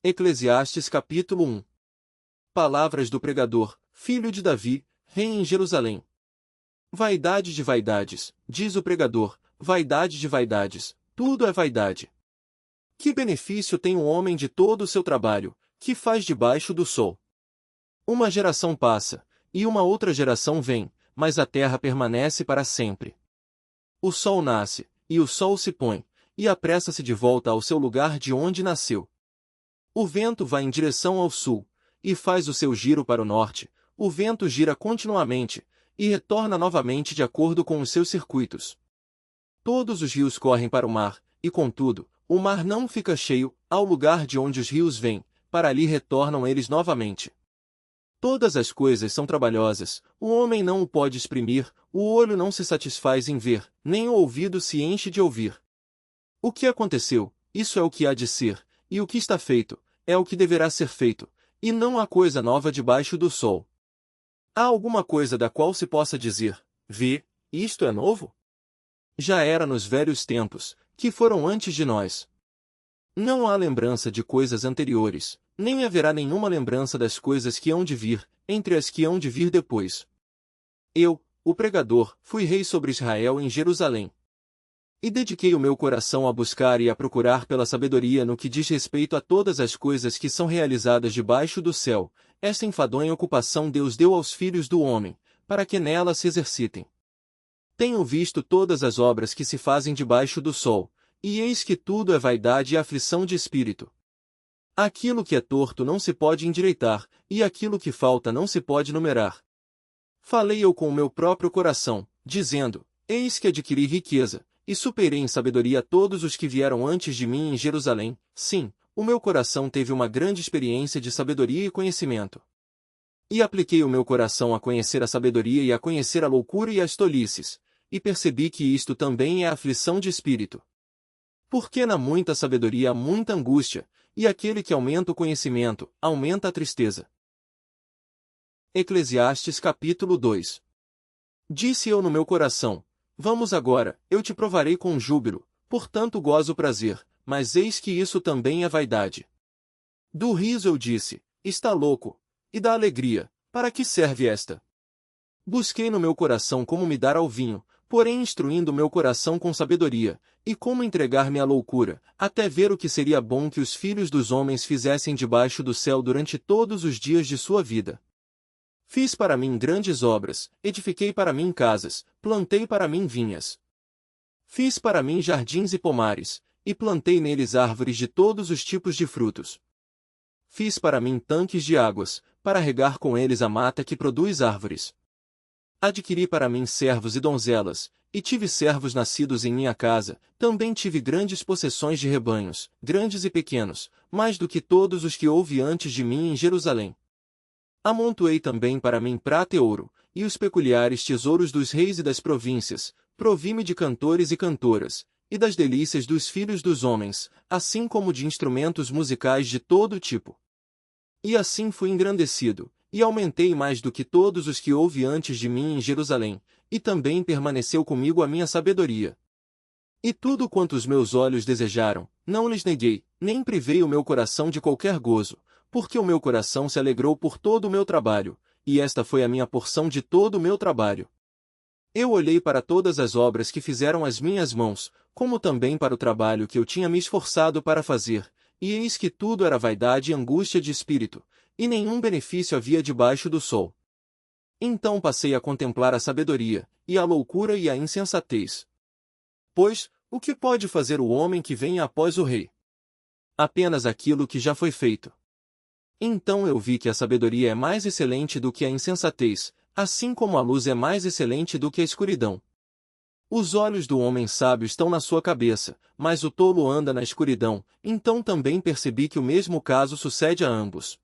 Eclesiastes capítulo 1. Palavras do pregador, filho de Davi, rei em Jerusalém. Vaidade de vaidades, diz o pregador, vaidade de vaidades, tudo é vaidade. Que benefício tem um homem de todo o seu trabalho, que faz debaixo do sol? Uma geração passa, e uma outra geração vem, mas a terra permanece para sempre. O sol nasce, e o sol se põe, e apressa-se de volta ao seu lugar de onde nasceu. O vento vai em direção ao sul, e faz o seu giro para o norte, o vento gira continuamente, e retorna novamente de acordo com os seus circuitos. Todos os rios correm para o mar, e contudo, o mar não fica cheio, ao lugar de onde os rios vêm, para ali retornam eles novamente. Todas as coisas são trabalhosas, o homem não o pode exprimir, o olho não se satisfaz em ver, nem o ouvido se enche de ouvir. O que aconteceu, isso é o que há de ser, e o que está feito, é o que deverá ser feito, e não há coisa nova debaixo do sol. Há alguma coisa da qual se possa dizer, vê, isto é novo? Já era nos velhos tempos, que foram antes de nós. Não há lembrança de coisas anteriores, nem haverá nenhuma lembrança das coisas que hão de vir, entre as que hão de vir depois. Eu, o pregador, fui rei sobre Israel em Jerusalém. E dediquei o meu coração a buscar e a procurar pela sabedoria no que diz respeito a todas as coisas que são realizadas debaixo do céu. Esta enfadonha ocupação Deus deu aos filhos do homem, para que nela se exercitem. Tenho visto todas as obras que se fazem debaixo do sol, e eis que tudo é vaidade e aflição de espírito. Aquilo que é torto não se pode endireitar, e aquilo que falta não se pode numerar. Falei eu com o meu próprio coração, dizendo, eis que adquiri riqueza, e superei em sabedoria todos os que vieram antes de mim em Jerusalém. Sim, o meu coração teve uma grande experiência de sabedoria e conhecimento. E apliquei o meu coração a conhecer a sabedoria e a conhecer a loucura e as tolices, e percebi que isto também é aflição de espírito. Porque na muita sabedoria há muita angústia, e aquele que aumenta o conhecimento, aumenta a tristeza. Eclesiastes capítulo 2. Disse eu no meu coração, vamos agora, eu te provarei com júbilo, portanto gozo o prazer, mas eis que isso também é vaidade. Do riso eu disse, está louco, e da alegria, para que serve esta? Busquei no meu coração como me dar ao vinho, porém instruindo meu coração com sabedoria, e como entregar-me à loucura, até ver o que seria bom que os filhos dos homens fizessem debaixo do céu durante todos os dias de sua vida. Fiz para mim grandes obras, edifiquei para mim casas, plantei para mim vinhas. Fiz para mim jardins e pomares, e plantei neles árvores de todos os tipos de frutos. Fiz para mim tanques de águas, para regar com eles a mata que produz árvores. Adquiri para mim servos e donzelas, e tive servos nascidos em minha casa, também tive grandes possessões de rebanhos, grandes e pequenos, mais do que todos os que houve antes de mim em Jerusalém. Amontoei também para mim prata e ouro, e os peculiares tesouros dos reis e das províncias, provi-me de cantores e cantoras, e das delícias dos filhos dos homens, assim como de instrumentos musicais de todo tipo. E assim fui engrandecido, e aumentei mais do que todos os que houve antes de mim em Jerusalém, e também permaneceu comigo a minha sabedoria. E tudo quanto os meus olhos desejaram, não lhes neguei, nem privei o meu coração de qualquer gozo, porque o meu coração se alegrou por todo o meu trabalho, e esta foi a minha porção de todo o meu trabalho. Eu olhei para todas as obras que fizeram as minhas mãos, como também para o trabalho que eu tinha me esforçado para fazer, e eis que tudo era vaidade e angústia de espírito, e nenhum benefício havia debaixo do sol. Então passei a contemplar a sabedoria, e a loucura e a insensatez. Pois, o que pode fazer o homem que vem após o rei? Apenas aquilo que já foi feito. Então eu vi que a sabedoria é mais excelente do que a insensatez, assim como a luz é mais excelente do que a escuridão. Os olhos do homem sábio estão na sua cabeça, mas o tolo anda na escuridão, então também percebi que o mesmo caso sucede a ambos.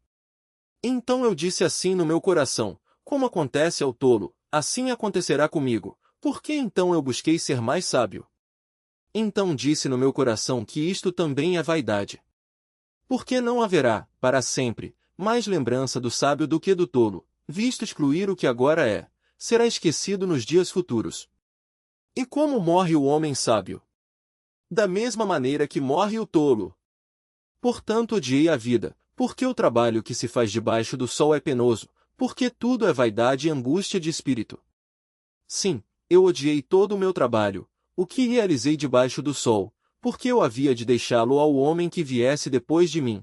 Então eu disse assim no meu coração, como acontece ao tolo, assim acontecerá comigo, por que então eu busquei ser mais sábio? Então disse no meu coração que isto também é vaidade. Porque não haverá, para sempre, mais lembrança do sábio do que do tolo, visto excluir o que agora é, será esquecido nos dias futuros. E como morre o homem sábio? Da mesma maneira que morre o tolo. Portanto odiei a vida, porque o trabalho que se faz debaixo do sol é penoso, porque tudo é vaidade e angústia de espírito. Sim, eu odiei todo o meu trabalho, o que realizei debaixo do sol, porque eu havia de deixá-lo ao homem que viesse depois de mim.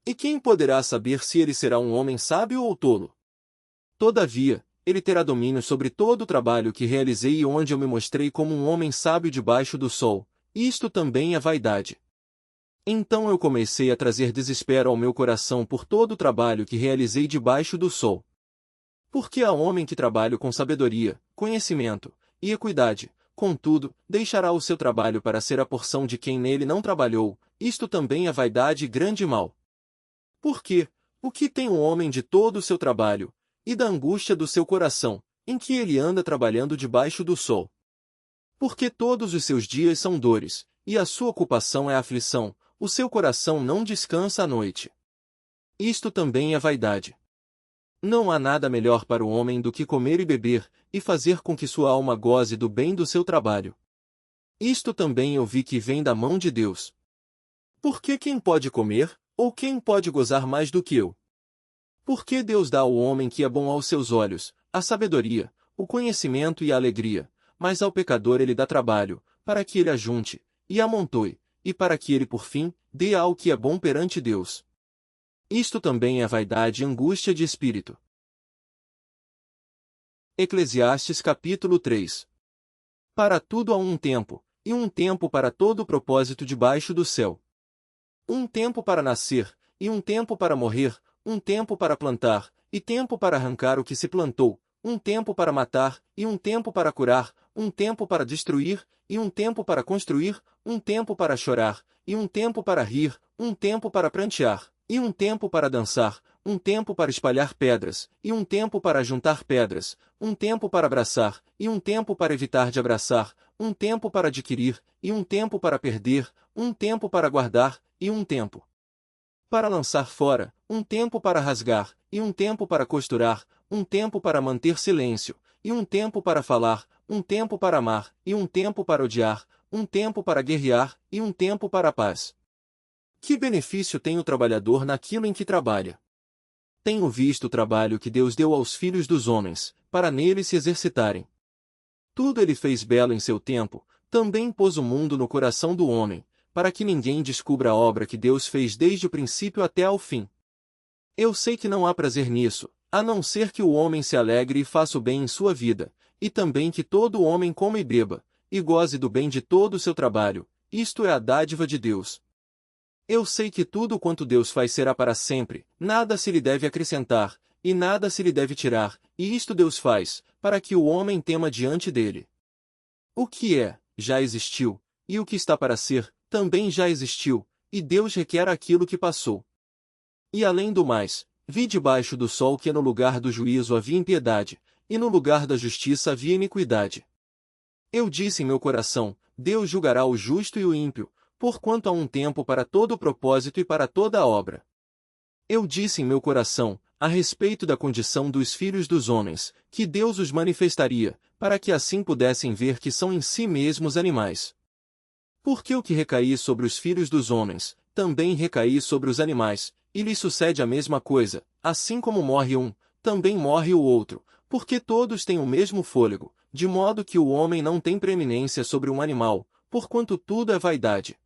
E quem poderá saber se ele será um homem sábio ou tolo? Todavia, ele terá domínio sobre todo o trabalho que realizei e onde eu me mostrei como um homem sábio debaixo do sol. Isto também é vaidade. Então eu comecei a trazer desespero ao meu coração por todo o trabalho que realizei debaixo do sol. Porque há homem que trabalha com sabedoria, conhecimento e equidade, contudo, deixará o seu trabalho para ser a porção de quem nele não trabalhou. Isto também é vaidade e grande mal. Porque, o que tem o homem de todo o seu trabalho, e da angústia do seu coração, em que ele anda trabalhando debaixo do sol? Porque todos os seus dias são dores, e a sua ocupação é aflição, o seu coração não descansa à noite. Isto também é vaidade. Não há nada melhor para o homem do que comer e beber, e fazer com que sua alma goze do bem do seu trabalho. Isto também eu vi que vem da mão de Deus. Porque quem pode comer, ou quem pode gozar mais do que eu? Porque Deus dá ao homem que é bom aos seus olhos, a sabedoria, o conhecimento e a alegria, mas ao pecador ele dá trabalho, para que ele ajunte, e amontoe, e para que ele por fim, dê ao que é bom perante Deus. Isto também é vaidade e angústia de espírito. Eclesiastes capítulo 3. Para tudo há um tempo, e um tempo para todo o propósito debaixo do céu. Um tempo para nascer, e um tempo para morrer, um tempo para plantar, e tempo para arrancar o que se plantou, um tempo para matar, e um tempo para curar, um tempo para destruir, e um tempo para construir, um tempo para chorar, e um tempo para rir, um tempo para prantear, e um tempo para dançar, um tempo para espalhar pedras, e um tempo para juntar pedras, um tempo para abraçar, e um tempo para evitar de abraçar, um tempo para adquirir, e um tempo para perder, um tempo para guardar, e um tempo para lançar fora, um tempo para rasgar, e um tempo para costurar, um tempo para manter silêncio, e um tempo para falar, um tempo para amar, e um tempo para odiar, um tempo para guerrear, e um tempo para a paz. Que benefício tem o trabalhador naquilo em que trabalha? Tenho visto o trabalho que Deus deu aos filhos dos homens, para nele se exercitarem. Tudo ele fez belo em seu tempo, também pôs o mundo no coração do homem, para que ninguém descubra a obra que Deus fez desde o princípio até ao fim. Eu sei que não há prazer nisso, a não ser que o homem se alegre e faça o bem em sua vida, e também que todo homem coma e beba, e goze do bem de todo o seu trabalho, isto é a dádiva de Deus. Eu sei que tudo quanto Deus faz será para sempre, nada se lhe deve acrescentar, e nada se lhe deve tirar, e isto Deus faz, para que o homem tema diante dele. O que é, já existiu, e o que está para ser, também já existiu, e Deus requer aquilo que passou. E além do mais, vi debaixo do sol que no lugar do juízo havia impiedade, e no lugar da justiça havia iniquidade. Eu disse em meu coração, Deus julgará o justo e o ímpio, porquanto há um tempo para todo o propósito e para toda a obra. Eu disse em meu coração, a respeito da condição dos filhos dos homens, que Deus os manifestaria, para que assim pudessem ver que são em si mesmos animais. Porque o que recaí sobre os filhos dos homens, também recaí sobre os animais, e lhes sucede a mesma coisa, assim como morre um, também morre o outro, porque todos têm o mesmo fôlego, de modo que o homem não tem preeminência sobre um animal, porquanto tudo é vaidade.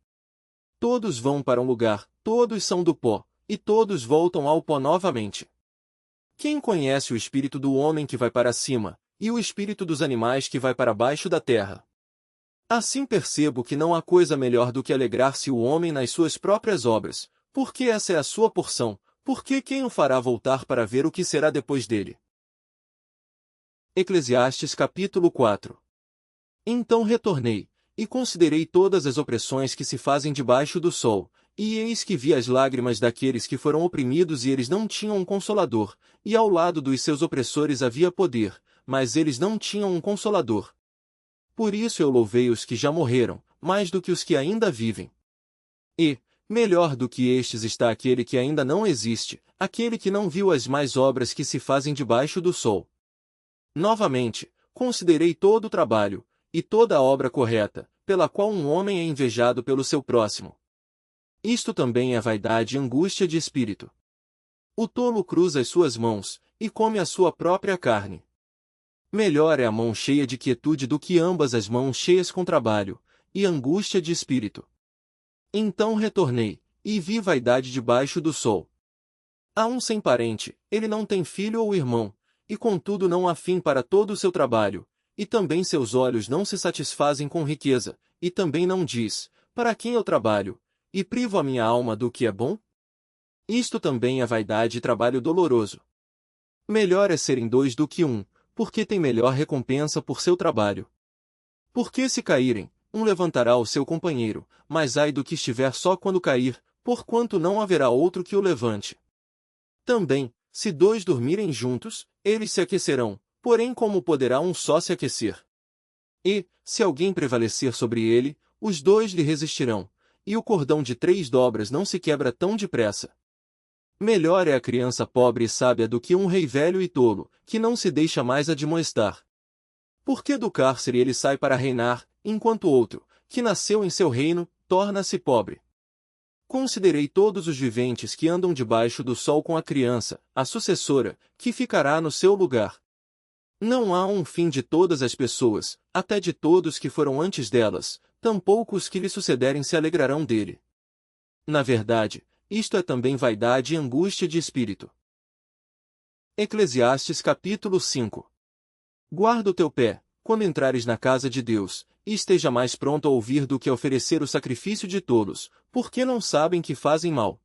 Todos vão para um lugar, todos são do pó, e todos voltam ao pó novamente. Quem conhece o espírito do homem que vai para cima, e o espírito dos animais que vai para baixo da terra? Assim percebo que não há coisa melhor do que alegrar-se o homem nas suas próprias obras, porque essa é a sua porção, porque quem o fará voltar para ver o que será depois dele? Eclesiastes capítulo 4. Então retornei, e considerei todas as opressões que se fazem debaixo do sol, e eis que vi as lágrimas daqueles que foram oprimidos e eles não tinham um consolador, e ao lado dos seus opressores havia poder, mas eles não tinham um consolador. Por isso eu louvei os que já morreram, mais do que os que ainda vivem. E, melhor do que estes está aquele que ainda não existe, aquele que não viu as mais obras que se fazem debaixo do sol. Novamente, considerei todo o trabalho, e toda a obra correta, pela qual um homem é invejado pelo seu próximo. Isto também é vaidade e angústia de espírito. O tolo cruza as suas mãos, e come a sua própria carne. Melhor é a mão cheia de quietude do que ambas as mãos cheias com trabalho, e angústia de espírito. Então retornei, e vi vaidade debaixo do sol. Há um sem parente, ele não tem filho ou irmão, e contudo não há fim para todo o seu trabalho, e também seus olhos não se satisfazem com riqueza, e também não diz, para quem eu trabalho, e privo a minha alma do que é bom? Isto também é vaidade e trabalho doloroso. Melhor é serem dois do que um, porque tem melhor recompensa por seu trabalho. Porque se caírem, um levantará o seu companheiro, mas ai do que estiver só quando cair, porquanto não haverá outro que o levante. Também, se dois dormirem juntos, eles se aquecerão, porém como poderá um só se aquecer? E, se alguém prevalecer sobre ele, os dois lhe resistirão, e o cordão de 3 dobras não se quebra tão depressa. Melhor é a criança pobre e sábia do que um rei velho e tolo, que não se deixa mais admoestar. Porque do cárcere ele sai para reinar, enquanto outro, que nasceu em seu reino, torna-se pobre. Considerei todos os viventes que andam debaixo do sol com a criança, a sucessora, que ficará no seu lugar. Não há um fim de todas as pessoas, até de todos que foram antes delas, tampouco os que lhe sucederem se alegrarão dele. Na verdade, isto é também vaidade e angústia de espírito. Eclesiastes capítulo 5. Guarda o teu pé, quando entrares na casa de Deus, e esteja mais pronto a ouvir do que a oferecer o sacrifício de tolos, porque não sabem que fazem mal.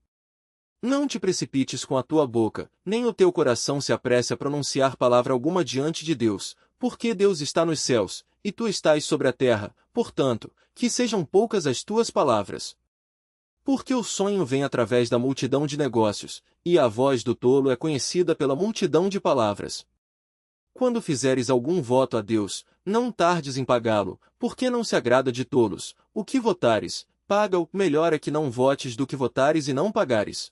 Não te precipites com a tua boca, nem o teu coração se apresse a pronunciar palavra alguma diante de Deus, porque Deus está nos céus, e tu estás sobre a terra, portanto, que sejam poucas as tuas palavras. Porque o sonho vem através da multidão de negócios, e a voz do tolo é conhecida pela multidão de palavras. Quando fizeres algum voto a Deus, não tardes em pagá-lo, porque não se agrada de tolos. O que votares, paga-o, melhor é que não votes do que votares e não pagares.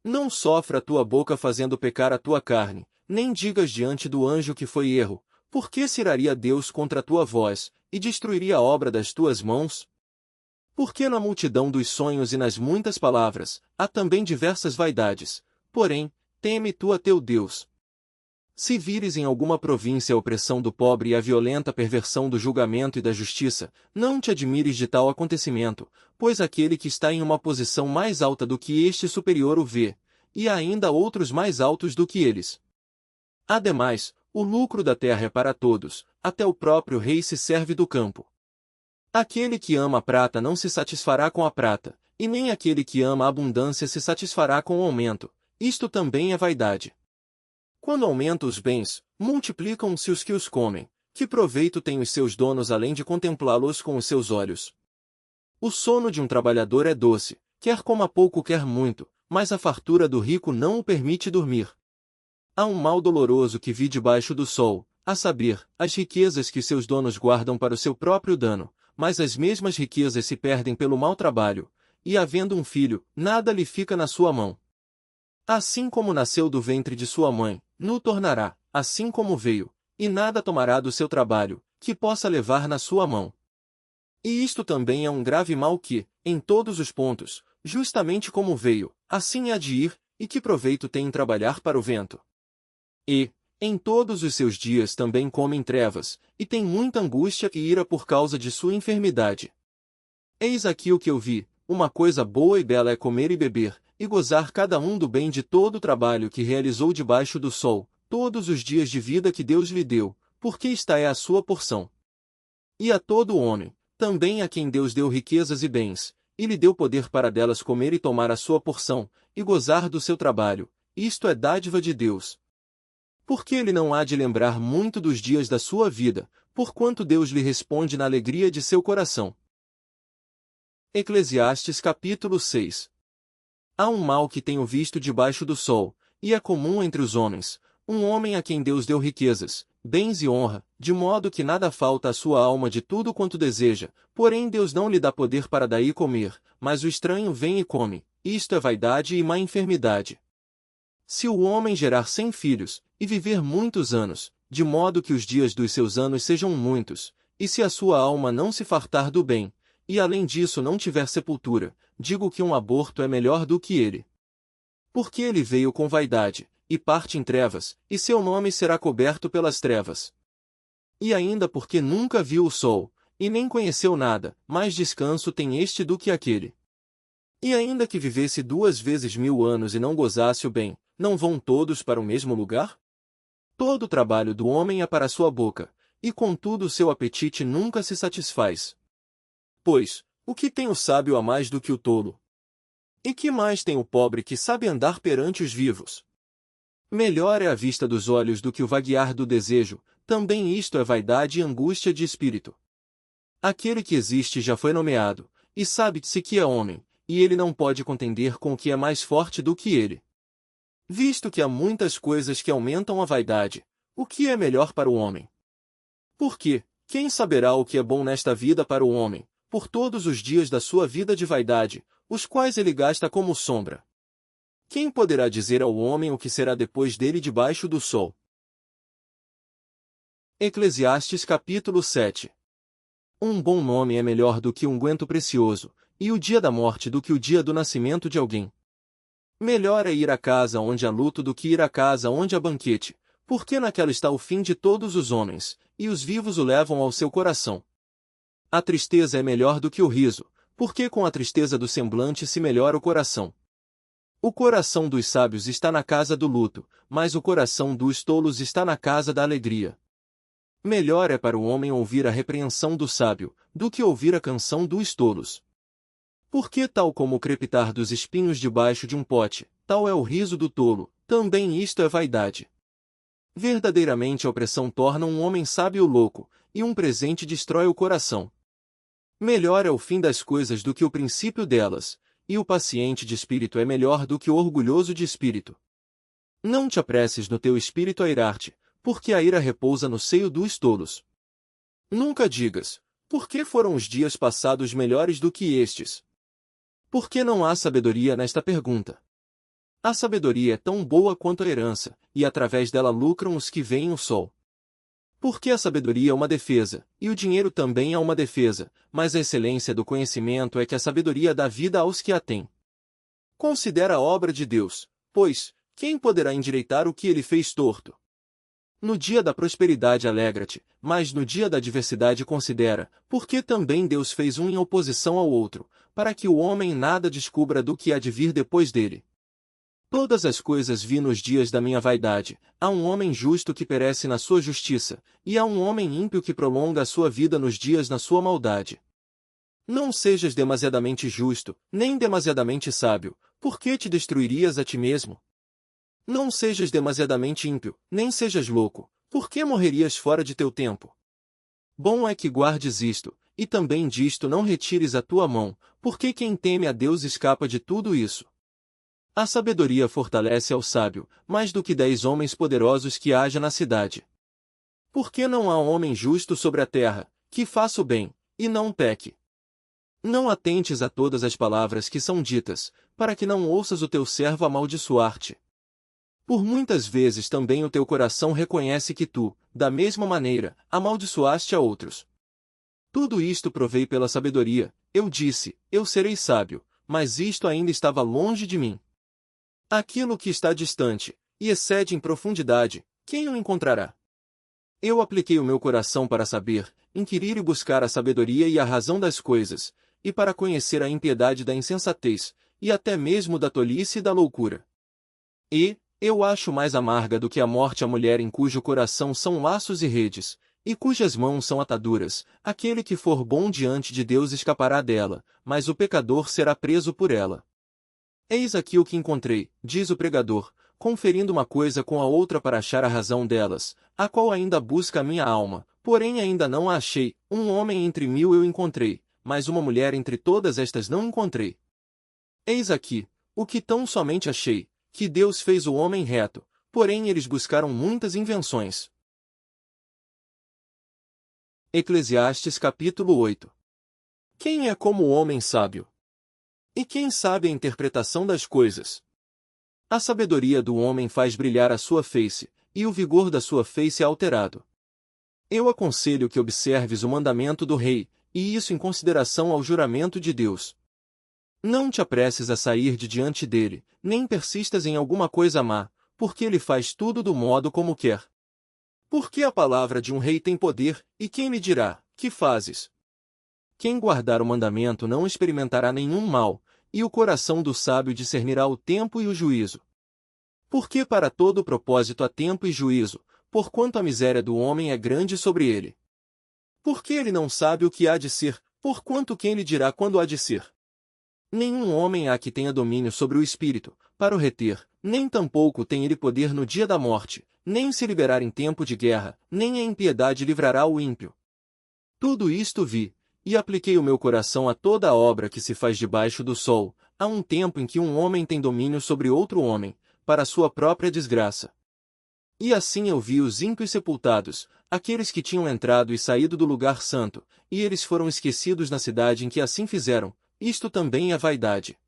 Não sofra a tua boca fazendo pecar a tua carne, nem digas diante do anjo que foi erro, porque se iraria Deus contra a tua voz, e destruiria a obra das tuas mãos? Porque na multidão dos sonhos e nas muitas palavras, há também diversas vaidades, porém, teme tu a teu Deus. Se vires em alguma província a opressão do pobre e a violenta perversão do julgamento e da justiça, não te admires de tal acontecimento, pois aquele que está em uma posição mais alta do que este superior o vê, e há ainda outros mais altos do que eles. Ademais, o lucro da terra é para todos, até o próprio rei se serve do campo. Aquele que ama a prata não se satisfará com a prata, e nem aquele que ama a abundância se satisfará com o aumento. Isto também é vaidade. Quando aumentam os bens, multiplicam-se os que os comem. Que proveito têm os seus donos além de contemplá-los com os seus olhos? O sono de um trabalhador é doce, quer coma pouco quer muito, mas a fartura do rico não o permite dormir. Há um mal doloroso que vi debaixo do sol, a saber, as riquezas que seus donos guardam para o seu próprio dano, mas as mesmas riquezas se perdem pelo mau trabalho, e havendo um filho, nada lhe fica na sua mão. Assim como nasceu do ventre de sua mãe, no tornará, assim como veio, e nada tomará do seu trabalho, que possa levar na sua mão. E isto também é um grave mal que, em todos os pontos, justamente como veio, assim há de ir, e que proveito tem em trabalhar para o vento. E, em todos os seus dias também come em trevas, e tem muita angústia e ira por causa de sua enfermidade. Eis aqui o que eu vi, uma coisa boa e bela é comer e beber, e gozar cada um do bem de todo o trabalho que realizou debaixo do sol, todos os dias de vida que Deus lhe deu, porque esta é a sua porção. E a todo homem, também a quem Deus deu riquezas e bens, e lhe deu poder para delas comer e tomar a sua porção, e gozar do seu trabalho, isto é dádiva de Deus. Porque ele não há de lembrar muito dos dias da sua vida, porquanto Deus lhe responde na alegria de seu coração. Eclesiastes capítulo 6. Há um mal que tenho visto debaixo do sol, e é comum entre os homens, um homem a quem Deus deu riquezas, bens e honra, de modo que nada falta à sua alma de tudo quanto deseja, porém Deus não lhe dá poder para daí comer, mas o estranho vem e come, isto é vaidade e má enfermidade. Se o homem gerar 100 filhos, e viver muitos anos, de modo que os dias dos seus anos sejam muitos, e se a sua alma não se fartar do bem, e além disso não tiver sepultura, digo que um aborto é melhor do que ele. Porque ele veio com vaidade, e parte em trevas, e seu nome será coberto pelas trevas. E ainda porque nunca viu o sol, e nem conheceu nada, mais descanso tem este do que aquele. E ainda que vivesse 2 vezes 1000 anos e não gozasse o bem, não vão todos para o mesmo lugar? Todo o trabalho do homem é para sua boca, e contudo seu apetite nunca se satisfaz. Pois, o que tem o sábio a mais do que o tolo? E que mais tem o pobre que sabe andar perante os vivos? Melhor é a vista dos olhos do que o vaguear do desejo, também isto é vaidade e angústia de espírito. Aquele que existe já foi nomeado, e sabe-se que é homem, e ele não pode contender com o que é mais forte do que ele. Visto que há muitas coisas que aumentam a vaidade, o que é melhor para o homem? Porque, quem saberá o que é bom nesta vida para o homem, por todos os dias da sua vida de vaidade, os quais ele gasta como sombra? Quem poderá dizer ao homem o que será depois dele debaixo do sol? Eclesiastes capítulo 7. Um bom nome é melhor do que um unguento precioso, e o dia da morte do que o dia do nascimento de alguém. Melhor é ir à casa onde há luto do que ir à casa onde há banquete, porque naquela está o fim de todos os homens, e os vivos o levam ao seu coração. A tristeza é melhor do que o riso, porque com a tristeza do semblante se melhora o coração. O coração dos sábios está na casa do luto, mas o coração dos tolos está na casa da alegria. Melhor é para o homem ouvir a repreensão do sábio, do que ouvir a canção dos tolos. Porque tal como o crepitar dos espinhos debaixo de um pote, tal é o riso do tolo, também isto é vaidade. Verdadeiramente a opressão torna um homem sábio louco, e um presente destrói o coração. Melhor é o fim das coisas do que o princípio delas, e o paciente de espírito é melhor do que o orgulhoso de espírito. Não te apresses no teu espírito a irar-te, porque a ira repousa no seio dos tolos. Nunca digas, por que foram os dias passados melhores do que estes? Porque não há sabedoria nesta pergunta. A sabedoria é tão boa quanto a herança, e através dela lucram os que veem o sol. Porque a sabedoria é uma defesa, e o dinheiro também é uma defesa, mas a excelência do conhecimento é que a sabedoria dá vida aos que a têm. Considera a obra de Deus, pois, quem poderá endireitar o que ele fez torto? No dia da prosperidade alegra-te, mas no dia da adversidade considera, porque também Deus fez um em oposição ao outro, para que o homem nada descubra do que há de vir depois dele. Todas as coisas vi nos dias da minha vaidade, há um homem justo que perece na sua justiça, e há um homem ímpio que prolonga a sua vida nos dias na sua maldade. Não sejas demasiadamente justo, nem demasiadamente sábio, porque te destruirias a ti mesmo. Não sejas demasiadamente ímpio, nem sejas louco, porque morrerias fora de teu tempo. Bom é que guardes isto, e também disto não retires a tua mão, porque quem teme a Deus escapa de tudo isso. A sabedoria fortalece ao sábio, mais do que 10 homens poderosos que haja na cidade. Porque não há homem justo sobre a terra, que faça o bem, e não peque. Não atentes a todas as palavras que são ditas, para que não ouças o teu servo amaldiçoar-te. Por muitas vezes também o teu coração reconhece que tu, da mesma maneira, amaldiçoaste a outros. Tudo isto provei pela sabedoria, eu disse, eu serei sábio, mas isto ainda estava longe de mim. Aquilo que está distante, e excede em profundidade, quem o encontrará? Eu apliquei o meu coração para saber, inquirir e buscar a sabedoria e a razão das coisas, e para conhecer a impiedade da insensatez, e até mesmo da tolice e da loucura. E, eu acho mais amarga do que a morte a mulher em cujo coração são laços e redes, e cujas mãos são ataduras. Aquele que for bom diante de Deus escapará dela, mas o pecador será preso por ela. Eis aqui o que encontrei, diz o pregador, conferindo uma coisa com a outra para achar a razão delas, a qual ainda busca a minha alma, porém ainda não a achei. Um homem entre 1000 eu encontrei, mas uma mulher entre todas estas não encontrei. Eis aqui, o que tão somente achei, que Deus fez o homem reto, porém eles buscaram muitas invenções. Eclesiastes capítulo 8. Quem é como o homem sábio? E quem sabe a interpretação das coisas? A sabedoria do homem faz brilhar a sua face, e o vigor da sua face é alterado. Eu aconselho que observes o mandamento do rei, e isso em consideração ao juramento de Deus. Não te apresses a sair de diante dele, nem persistas em alguma coisa má, porque ele faz tudo do modo como quer. Porque a palavra de um rei tem poder, e quem lhe dirá, que fazes? Quem guardar o mandamento não experimentará nenhum mal, e o coração do sábio discernirá o tempo e o juízo. Porque para todo propósito há tempo e juízo, porquanto a miséria do homem é grande sobre ele. Porque ele não sabe o que há de ser, porquanto quem lhe dirá quando há de ser? Nenhum homem há que tenha domínio sobre o espírito, para o reter, nem tampouco tem ele poder no dia da morte, nem se liberar em tempo de guerra, nem a impiedade livrará o ímpio. Tudo isto vi, e apliquei o meu coração a toda a obra que se faz debaixo do sol, há um tempo em que um homem tem domínio sobre outro homem, para a sua própria desgraça. E assim eu vi os ímpios sepultados, aqueles que tinham entrado e saído do lugar santo, e eles foram esquecidos na cidade em que assim fizeram, isto também é vaidade.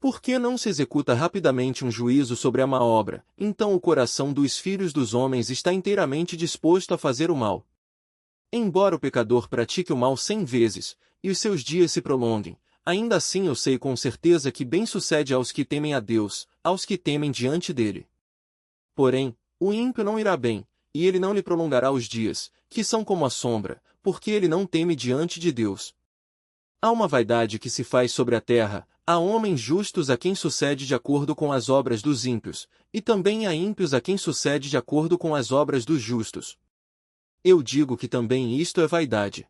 Por que não se executa rapidamente um juízo sobre a má obra, então o coração dos filhos dos homens está inteiramente disposto a fazer o mal. Embora o pecador pratique o mal 100 vezes, e os seus dias se prolonguem, ainda assim eu sei com certeza que bem sucede aos que temem a Deus, aos que temem diante dele. Porém, o ímpio não irá bem, e ele não lhe prolongará os dias, que são como a sombra, porque ele não teme diante de Deus. Há uma vaidade que se faz sobre a terra, há homens justos a quem sucede de acordo com as obras dos ímpios, e também há ímpios a quem sucede de acordo com as obras dos justos. Eu digo que também isto é vaidade.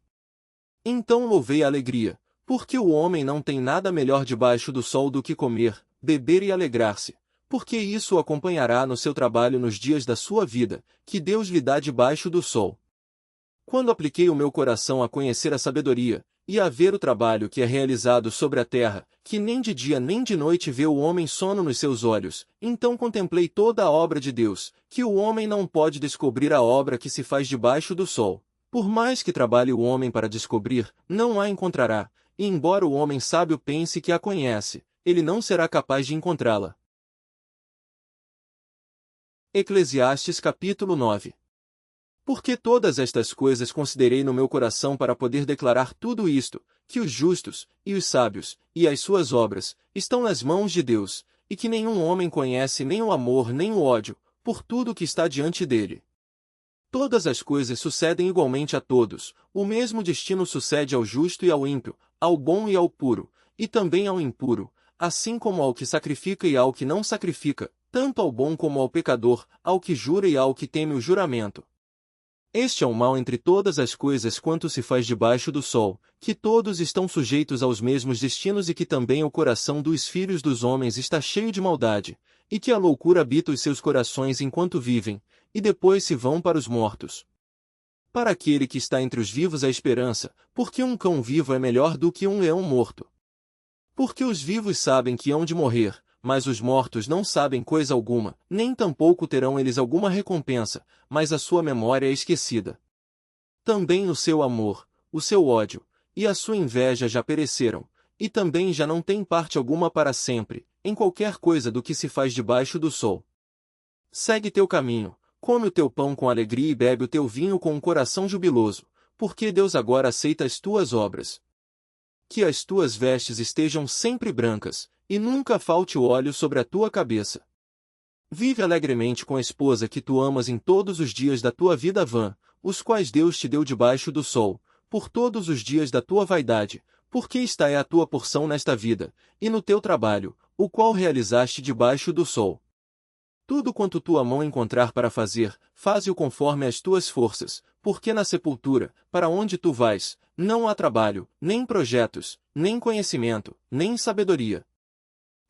Então louvei a alegria, porque o homem não tem nada melhor debaixo do sol do que comer, beber e alegrar-se, porque isso o acompanhará no seu trabalho nos dias da sua vida, que Deus lhe dá debaixo do sol. Quando apliquei o meu coração a conhecer a sabedoria, e a ver o trabalho que é realizado sobre a terra, que nem de dia nem de noite vê o homem sono nos seus olhos, então contemplei toda a obra de Deus, que o homem não pode descobrir a obra que se faz debaixo do sol. Por mais que trabalhe o homem para descobrir, não a encontrará, e embora o homem sábio pense que a conhece, ele não será capaz de encontrá-la. Eclesiastes capítulo 9. Porque todas estas coisas considerei no meu coração para poder declarar tudo isto, que os justos, e os sábios, e as suas obras, estão nas mãos de Deus, e que nenhum homem conhece nem o amor nem o ódio, por tudo que está diante dele. Todas as coisas sucedem igualmente a todos, o mesmo destino sucede ao justo e ao ímpio, ao bom e ao puro, e também ao impuro, assim como ao que sacrifica e ao que não sacrifica, tanto ao bom como ao pecador, ao que jura e ao que teme o juramento. Este é o mal entre todas as coisas quanto se faz debaixo do sol, que todos estão sujeitos aos mesmos destinos e que também o coração dos filhos dos homens está cheio de maldade, e que a loucura habita os seus corações enquanto vivem, e depois se vão para os mortos. Para aquele que está entre os vivos há esperança, porque um cão vivo é melhor do que um leão morto. Porque os vivos sabem que hão de morrer, mas os mortos não sabem coisa alguma, nem tampouco terão eles alguma recompensa, mas a sua memória é esquecida. Também o seu amor, o seu ódio, e a sua inveja já pereceram, e também já não tem parte alguma para sempre, em qualquer coisa do que se faz debaixo do sol. Segue teu caminho, come o teu pão com alegria e bebe o teu vinho com um coração jubiloso, porque Deus agora aceita as tuas obras. Que as tuas vestes estejam sempre brancas, e nunca falte o óleo sobre a tua cabeça. Vive alegremente com a esposa que tu amas em todos os dias da tua vida vã, os quais Deus te deu debaixo do sol, por todos os dias da tua vaidade, porque esta é a tua porção nesta vida, e no teu trabalho, o qual realizaste debaixo do sol. Tudo quanto tua mão encontrar para fazer, faze-o conforme as tuas forças, porque na sepultura, para onde tu vais, não há trabalho, nem projetos, nem conhecimento, nem sabedoria.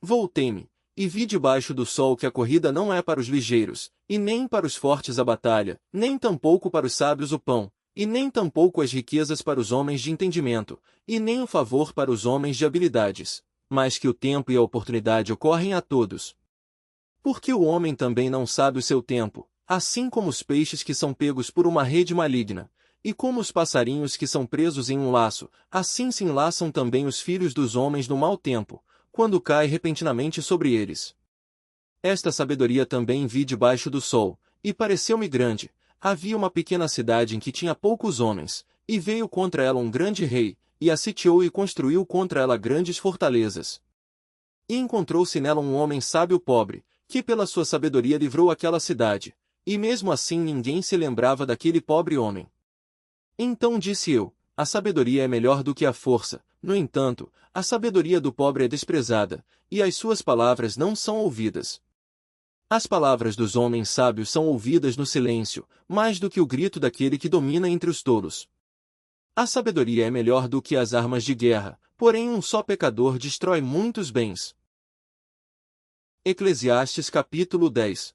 Voltei-me, e vi debaixo do sol que a corrida não é para os ligeiros, e nem para os fortes a batalha, nem tampouco para os sábios o pão, e nem tampouco as riquezas para os homens de entendimento, e nem o favor para os homens de habilidades, mas que o tempo e a oportunidade ocorrem a todos. Porque o homem também não sabe o seu tempo, assim como os peixes que são pegos por uma rede maligna, e como os passarinhos que são presos em um laço, assim se enlaçam também os filhos dos homens no mau tempo, quando cai repentinamente sobre eles. Esta sabedoria também vi debaixo do sol, e pareceu-me grande. Havia uma pequena cidade em que tinha poucos homens, E veio contra ela um grande rei, e a sitiou e construiu contra ela grandes fortalezas. E encontrou-se nela um homem sábio pobre, que pela sua sabedoria livrou aquela cidade, e mesmo assim ninguém se lembrava daquele pobre homem. Então disse eu, a sabedoria é melhor do que a força, no entanto, a sabedoria do pobre é desprezada, e as suas palavras não são ouvidas. As palavras dos homens sábios são ouvidas no silêncio, mais do que o grito daquele que domina entre os tolos. A sabedoria é melhor do que as armas de guerra, porém um só pecador destrói muitos bens. Eclesiastes capítulo 10.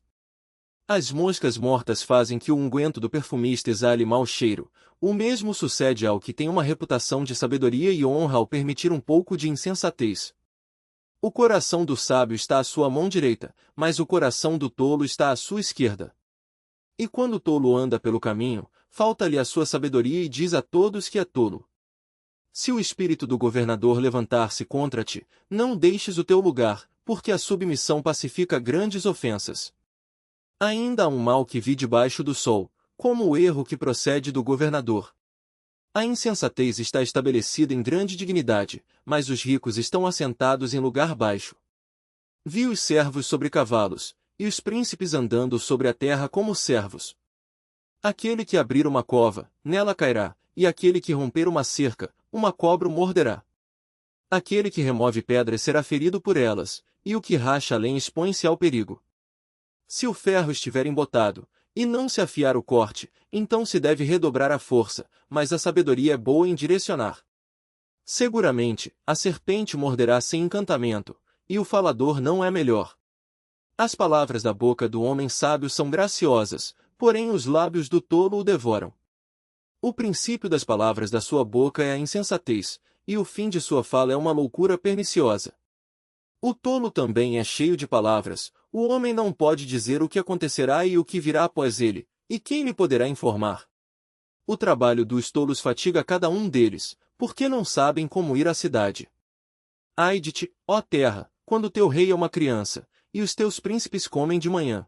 As moscas mortas fazem que o unguento do perfumista exale mau cheiro, o mesmo sucede ao que tem uma reputação de sabedoria e honra ao permitir um pouco de insensatez. O coração do sábio está à sua mão direita, mas o coração do tolo está à sua esquerda. E quando o tolo anda pelo caminho, falta-lhe a sua sabedoria e diz a todos que é tolo. Se o espírito do governador levantar-se contra ti, não deixes o teu lugar, porque a submissão pacifica grandes ofensas. Ainda há um mal que vi debaixo do sol, como o erro que procede do governador. A insensatez está estabelecida em grande dignidade, mas os ricos estão assentados em lugar baixo. Vi os servos sobre cavalos, e os príncipes andando sobre a terra como servos. Aquele que abrir uma cova, nela cairá, e aquele que romper uma cerca, uma cobra o morderá. Aquele que remove pedras será ferido por elas, e o que racha a lenha expõe-se ao perigo. Se o ferro estiver embotado, e não se afiar o corte, então se deve redobrar a força, mas a sabedoria é boa em direcionar. Seguramente, a serpente morderá sem encantamento, e o falador não é melhor. As palavras da boca do homem sábio são graciosas, porém os lábios do tolo o devoram. O princípio das palavras da sua boca é a insensatez, e o fim de sua fala é uma loucura perniciosa. O tolo também é cheio de palavras, o homem não pode dizer o que acontecerá e o que virá após ele, e quem lhe poderá informar? O trabalho dos tolos fatiga cada um deles, porque não sabem como ir à cidade. Ai de ti, ó terra, quando teu rei é uma criança, e os teus príncipes comem de manhã.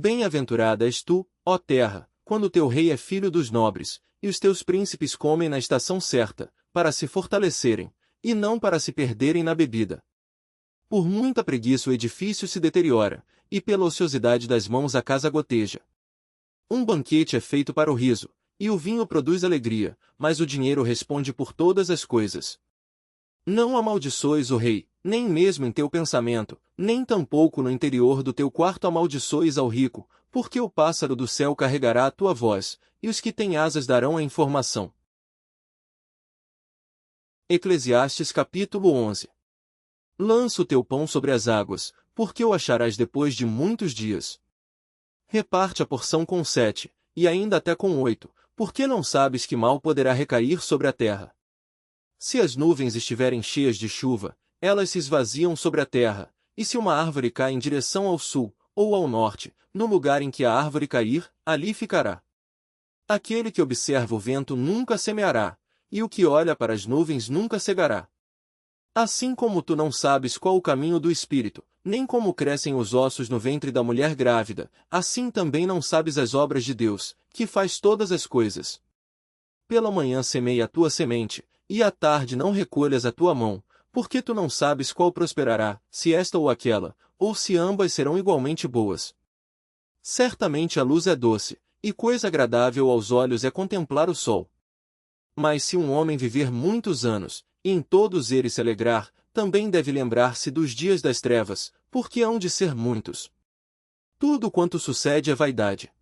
Bem-aventurada és tu, ó terra, quando teu rei é filho dos nobres, e os teus príncipes comem na estação certa, para se fortalecerem, e não para se perderem na bebida. Por muita preguiça o edifício se deteriora, e pela ociosidade das mãos a casa goteja. Um banquete é feito para o riso, e o vinho produz alegria, mas o dinheiro responde por todas as coisas. Não amaldiçoes o rei, nem mesmo em teu pensamento, nem tampouco no interior do teu quarto amaldiçoes ao rico, porque o pássaro do céu carregará a tua voz, e os que têm asas darão a informação. Eclesiastes capítulo 11. Lança o teu pão sobre as águas, porque o acharás depois de muitos dias. Reparte a porção com 7, e ainda até com 8, porque não sabes que mal poderá recair sobre a terra. Se as nuvens estiverem cheias de chuva, elas se esvaziam sobre a terra, e se uma árvore cai em direção ao sul, ou ao norte, no lugar em que a árvore cair, ali ficará. Aquele que observa o vento nunca semeará, e o que olha para as nuvens nunca cegará. Assim como tu não sabes qual o caminho do espírito, nem como crescem os ossos no ventre da mulher grávida, assim também não sabes as obras de Deus, que faz todas as coisas. Pela manhã semeia a tua semente, e à tarde não recolhas a tua mão, porque tu não sabes qual prosperará, se esta ou aquela, ou se ambas serão igualmente boas. Certamente a luz é doce, e coisa agradável aos olhos é contemplar o sol. Mas se um homem viver muitos anos, e em todos eles se alegrar, também deve lembrar-se dos dias das trevas, porque hão de ser muitos. Tudo quanto sucede é vaidade.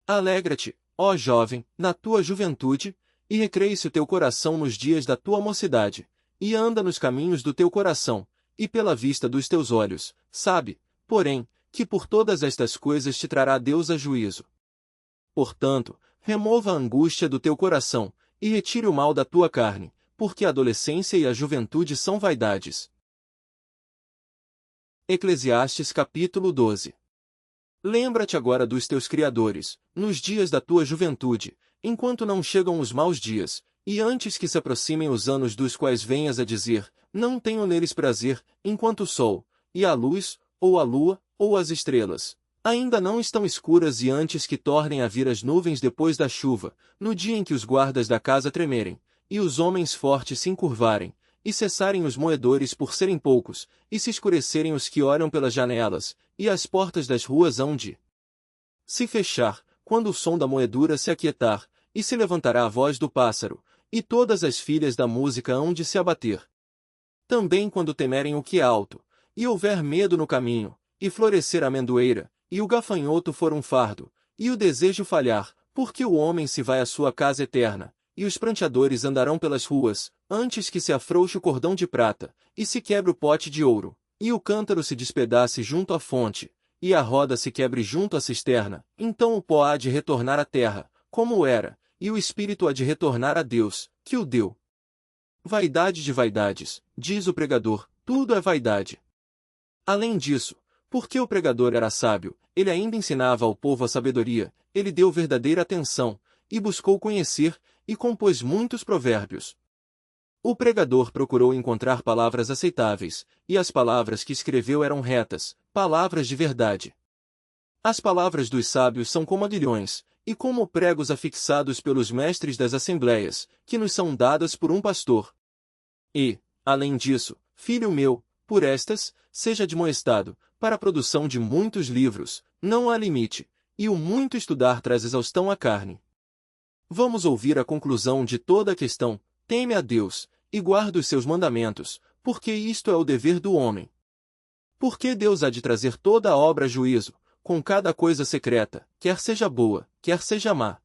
Alegra-te, ó jovem, na tua juventude, e recreie-se o teu coração nos dias da tua mocidade, e anda nos caminhos do teu coração, e pela vista dos teus olhos, sabe, porém, que por todas estas coisas te trará Deus a juízo. Portanto, remova a angústia do teu coração, e retire o mal da tua carne, porque a adolescência e a juventude são vaidades. Eclesiastes capítulo 12. Lembra-te agora dos teus criadores, nos dias da tua juventude, enquanto não chegam os maus dias, e antes que se aproximem os anos dos quais venhas a dizer, não tenho neles prazer, enquanto o sol, e a luz, ou a lua, ou as estrelas, Ainda não estão escuras e antes que tornem a vir as nuvens depois da chuva, no dia em que os guardas da casa tremerem, e os homens fortes se encurvarem, e cessarem os moedores por serem poucos, e se escurecerem os que olham pelas janelas, e as portas das ruas hão de se fechar, quando o som da moedura se aquietar, e se levantará a voz do pássaro, e todas as filhas da música hão de se abater. Também quando temerem o que é alto, e houver medo no caminho, e florescer a amendoeira, e o gafanhoto for um fardo, e o desejo falhar, porque o homem se vai à sua casa eterna, e os pranteadores andarão pelas ruas, antes que se afrouxe o cordão de prata, e se quebre o pote de ouro, e o cântaro se despedace junto à fonte, e a roda se quebre junto à cisterna, então o pó há de retornar à terra, como era, e o espírito há de retornar a Deus, que o deu. Vaidade de vaidades, diz o pregador, tudo é vaidade. Além disso, porque o pregador era sábio, ele ainda ensinava ao povo a sabedoria, ele deu verdadeira atenção, e buscou conhecer, e compôs muitos provérbios. O pregador procurou encontrar palavras aceitáveis, e as palavras que escreveu eram retas, palavras de verdade. As palavras dos sábios são como aguilhões, e como pregos afixados pelos mestres das assembleias, que nos são dadas por um pastor. E, além disso, filho meu, por estas, seja admoestado, para a produção de muitos livros, não há limite, e o muito estudar traz exaustão à carne. Vamos ouvir a conclusão de toda a questão: teme a Deus, e guarda os seus mandamentos, porque isto é o dever do homem. Porque Deus há de trazer toda a obra a juízo, com cada coisa secreta, quer seja boa, quer seja má.